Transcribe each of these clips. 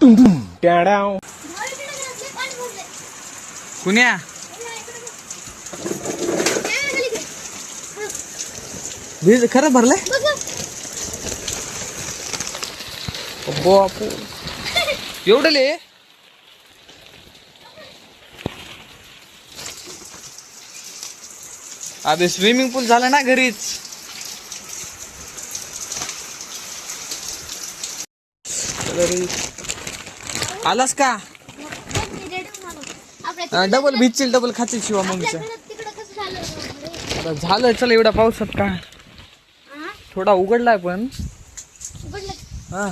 टाळाव कुण्या वीज खरं भरलंय बापू एवढं ले अबे स्विमिंग पूल झालं ना घरीच आलास का डबल भिजशील डबल खातील शिवा मम्मीचं झालं चल एवढा पावसात का थोडा उघडलाय पण हा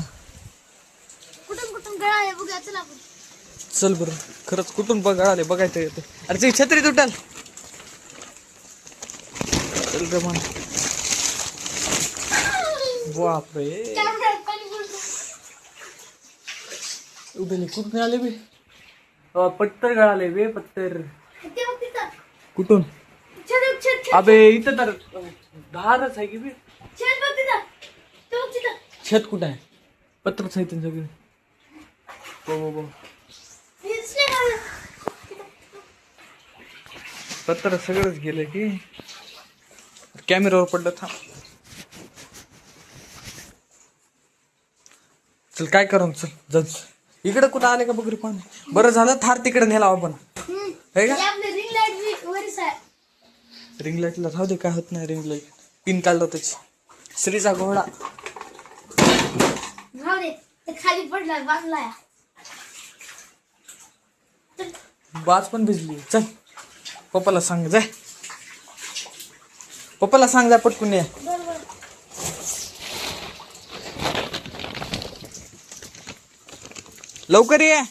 चल बर खरंच कुठून गळाले बघायचं येते अरे ती छत्री तुटाल चल रे मन बापरे उभे कुठून आले बे पत्तर गळाले बे पत्तर कुठून अबे इथं तर धारच आहे की बे छत कुठं आहे पत्रच आहे सगळे हो पत्र सगळंच गेलं की कॅमेरावर पडलं थांब चल काय करू चल जज इकडे कुठं आले का बघ पाणी बरं झालं थार तिकडे नेला आपण है का रिंग लाईटला राहू दे काय होत नाही रिंग लाईट पिन काढलं त्याची श्रीचा घोडा खाली पडला बाजला बाज पण भिजली चल पप्पाला सांग जाय पप्पाला सांग जा पटकून ये लवकर ये